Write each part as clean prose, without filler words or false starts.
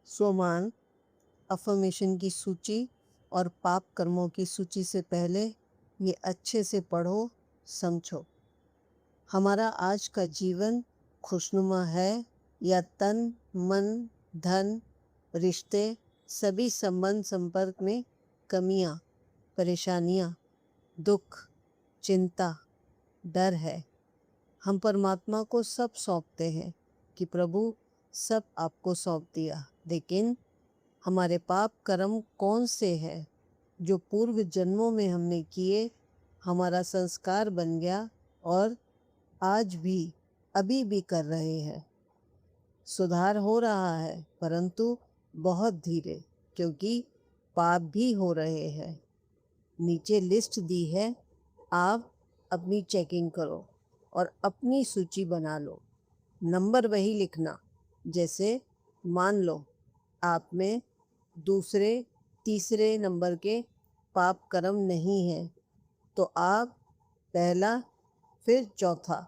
सोमान affirmation की सूची और पाप कर्मों की सूची से पहले ये अच्छे से पढ़ो, समझो। हमारा आज का जीवन खुशनुमा है या तन, मन, धन, रिश्ते, सभी संबंध संपर्क में कमियां, परेशानियां, दुख, चिंता, डर है। हम परमात्मा को सब सौंपते हैं कि प्रभु सब आपको सौंप दिया, लेकिन हमारे पाप कर्म कौन से हैं जो पूर्व जन्मों में हमने किए, हमारा संस्कार बन गया और आज भी अभी भी कर रहे हैं। सुधार हो रहा है परंतु बहुत धीरे, क्योंकि पाप भी हो रहे हैं। नीचे लिस्ट दी है, आप अपनी चेकिंग करो और अपनी सूची बना लो। नंबर वही लिखना, जैसे मान लो आप में दूसरे तीसरे नंबर के पाप कर्म नहीं है तो आप पहला फिर चौथा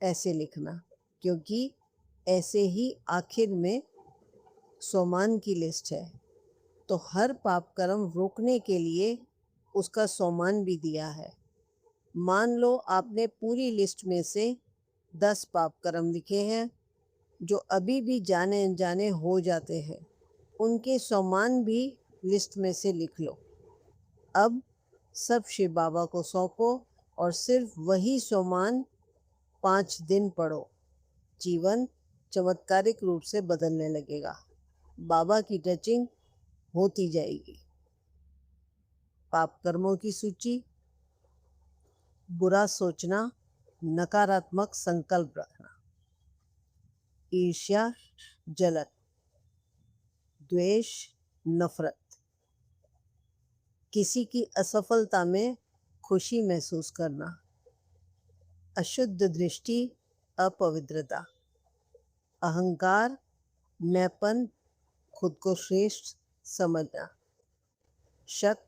ऐसे लिखना, क्योंकि ऐसे ही आखिर में सोमान की लिस्ट है। तो हर पाप कर्म रोकने के लिए उसका सोमान भी दिया है। मान लो आपने पूरी लिस्ट में से 10 पाप कर्म लिखे हैं जो अभी भी जाने अनजाने हो जाते हैं, उनके सोमान भी लिस्ट में से लिख लो। अब सब शिव बाबा को सौंपो और सिर्फ वही सोमान 5 दिन पढ़ो। जीवन चमत्कारिक रूप से बदलने लगेगा। बाबा की टचिंग होती जाएगी। पाप कर्मों की सूची: बुरा सोचना, नकारात्मक संकल्प रखना, ईर्ष्या, जलन, द्वेष, नफरत, किसी की असफलता में खुशी महसूस करना, अशुद्ध दृष्टि, अपवित्रता, अहंकार, मैंपन, खुद को श्रेष्ठ समझना, शक,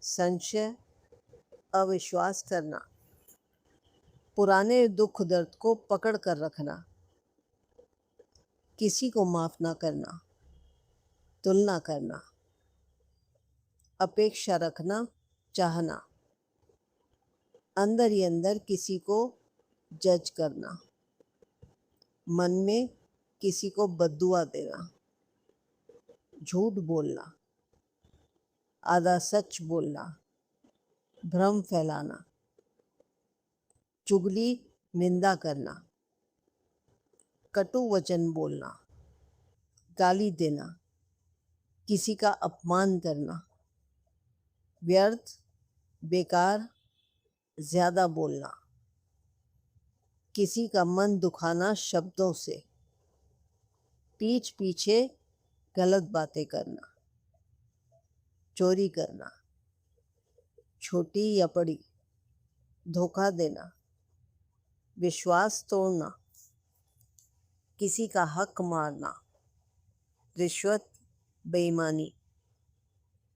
संशय, अविश्वास करना, पुराने दुख दर्द को पकड़ कर रखना, किसी को माफ ना करना, तुलना करना, अपेक्षा रखना, चाहना, अंदर ही अंदर किसी को जज करना, मन में किसी को बद्दुआ देना, झूठ बोलना, आधा सच बोलना, भ्रम फैलाना, चुगली, निंदा करना, कटु वचन बोलना, गाली देना, किसी का अपमान करना, व्यर्थ, बेकार, ज्यादा बोलना, किसी का मन दुखाना शब्दों से, पीठ पीछे गलत बातें करना, चोरी करना, छोटी या बड़ी, धोखा देना, विश्वास तोड़ना, किसी का हक मारना, रिश्वत, बेईमानी,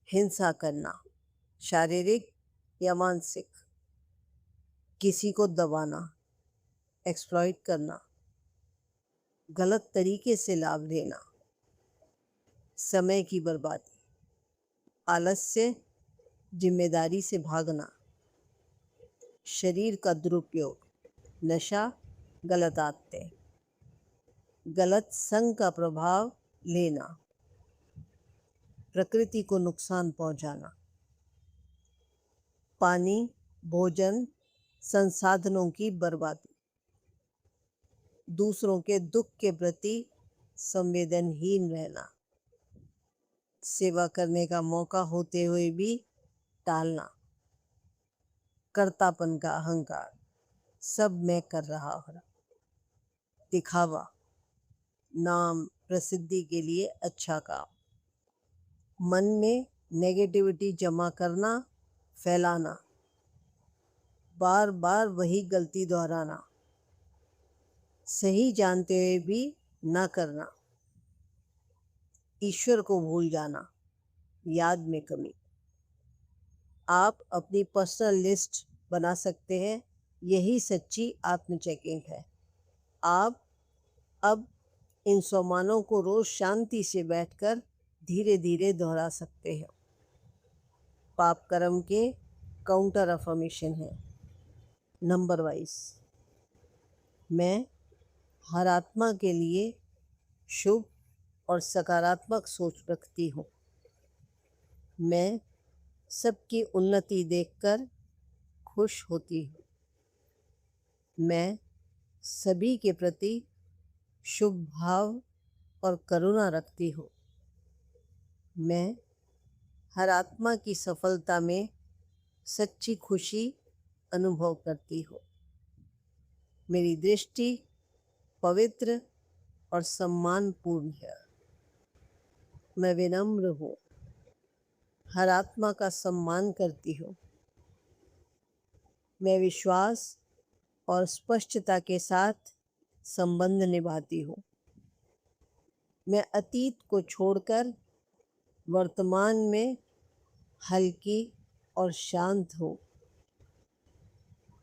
हिंसा करना, शारीरिक या मानसिक, किसी को दबाना, एक्सप्लॉइट करना, गलत तरीके से लाभ लेना, समय की बर्बादी, आलस्य, जिम्मेदारी से भागना, शरीर का दुरुपयोग, नशा, गलत आदतें, गलत संग का प्रभाव लेना, प्रकृति को नुकसान पहुंचाना, पानी, भोजन, संसाधनों की बर्बादी, दूसरों के दुख के प्रति संवेदनहीन रहना, सेवा करने का मौका होते हुए भी टालना, कर्तापन का अहंकार, सब मैं कर रहा हूं, दिखावा, नाम प्रसिद्धि के लिए अच्छा काम, मन में नेगेटिविटी जमा करना, फैलाना, बार बार वही गलती दोहराना, सही जानते हुए भी ना करना, ईश्वर को भूल जाना, याद में कमी। आप अपनी पर्सनल लिस्ट बना सकते हैं। यही सच्ची आत्म चेकिंग है। आप अब इन सम्मानों को रोज शांति से बैठकर धीरे धीरे दोहरा सकते हैं। पाप कर्म के काउंटर अफर्मेशन है। नंबर वाइज, मैं हर आत्मा के लिए शुभ और सकारात्मक सोच रखती हूँ। मैं सबकी उन्नति देखकर खुश होती हूँ। मैं सभी के प्रति शुभ भाव और करुणा रखती हूँ। मैं हर आत्मा की सफलता में सच्ची खुशी अनुभव करती हूँ। मेरी दृष्टि पवित्र और सम्मानपूर्ण है। मैं विनम्र हूँ, हर आत्मा का सम्मान करती हूँ। मैं विश्वास और स्पष्टता के साथ संबंध निभाती हूँ। मैं अतीत को छोड़कर वर्तमान में हल्की और शांत हूँ।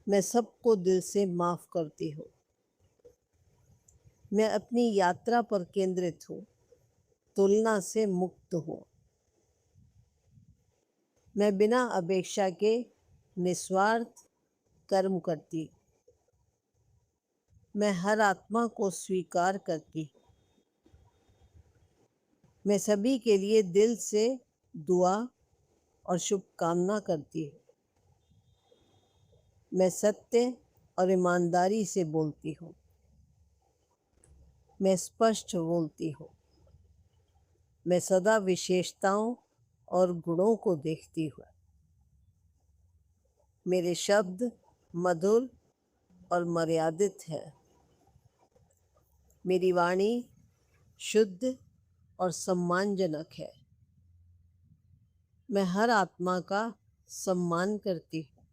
मैं सबको दिल से माफ़ करती हूँ। मैं अपनी यात्रा पर केंद्रित हूँ, तुलना से मुक्त हूँ। मैं बिना अपेक्षा के निस्वार्थ कर्म करती। मैं हर आत्मा को स्वीकार करती। मैं सभी के लिए दिल से दुआ और शुभकामना करती हूँ। मैं सत्य और ईमानदारी से बोलती हूँ। मैं स्पष्ट बोलती हूँ। मैं सदा विशेषताओं और गुणों को देखती हूँ। मेरे शब्द मधुर और मर्यादित है। मेरी वाणी शुद्ध और सम्मानजनक है। मैं हर आत्मा का सम्मान करती हूँ।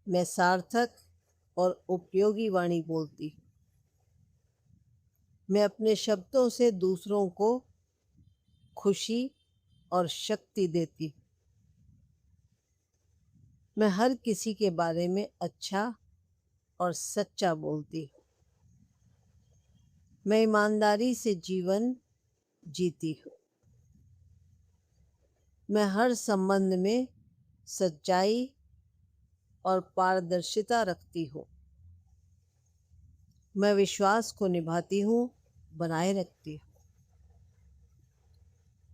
मैं सार्थक और उपयोगी वाणी बोलती हूँ। मैं अपने शब्दों से दूसरों को खुशी और शक्ति देती हूँ। मैं हर किसी के बारे में अच्छा और सच्चा बोलती हूँ। मैं ईमानदारी से जीवन जीती हूँ। मैं हर संबंध में सच्चाई और पारदर्शिता रखती हूँ। मैं विश्वास को निभाती हूँ, बनाए रखती हूँ।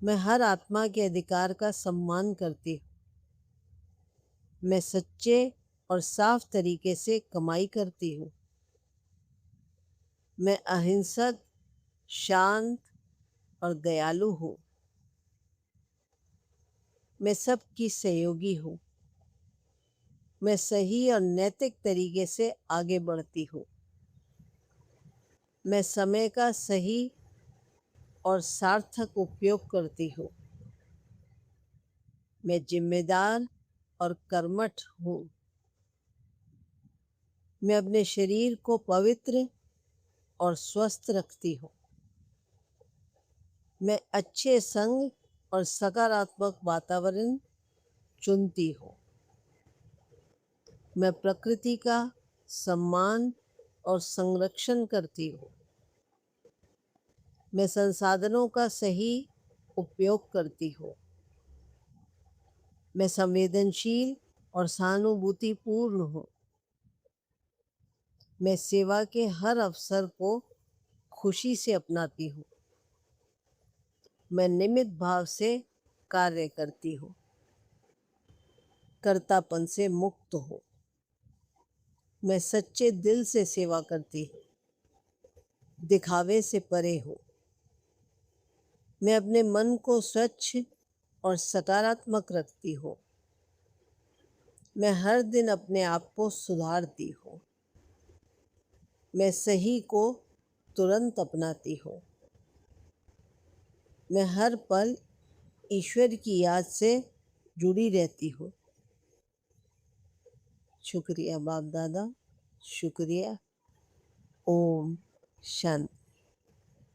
मैं हर आत्मा के अधिकार का सम्मान करती हूँ। मैं सच्चे और साफ तरीके से कमाई करती हूँ। मैं अहिंसक, शांत और दयालु हूँ। मैं सबकी सहयोगी हूँ। मैं सही और नैतिक तरीके से आगे बढ़ती हूँ। मैं समय का सही और सार्थक उपयोग करती हूँ। मैं जिम्मेदार और कर्मठ हूँ। मैं अपने शरीर को पवित्र और स्वस्थ रखती हूँ। मैं अच्छे संग और सकारात्मक वातावरण चुनती हूँ। मैं प्रकृति का सम्मान और संरक्षण करती हूँ। मैं संसाधनों का सही उपयोग करती हूँ। मैं संवेदनशील और सहानुभूतिपूर्ण हूँ। मैं सेवा के हर अवसर को खुशी से अपनाती हूँ। मैं नियमित भाव से कार्य करती हूँ। कर्तापन से मुक्त हूँ। मैं सच्चे दिल से सेवा करती हूँ, दिखावे से परे हूँ। मैं अपने मन को स्वच्छ और सकारात्मक रखती हूँ। मैं हर दिन अपने आप को सुधारती हूँ। मैं सही को तुरंत अपनाती हूँ। मैं हर पल ईश्वर की याद से जुड़ी रहती हूँ। शुक्रिया बाप दादा, शुक्रिया। ओम शांति।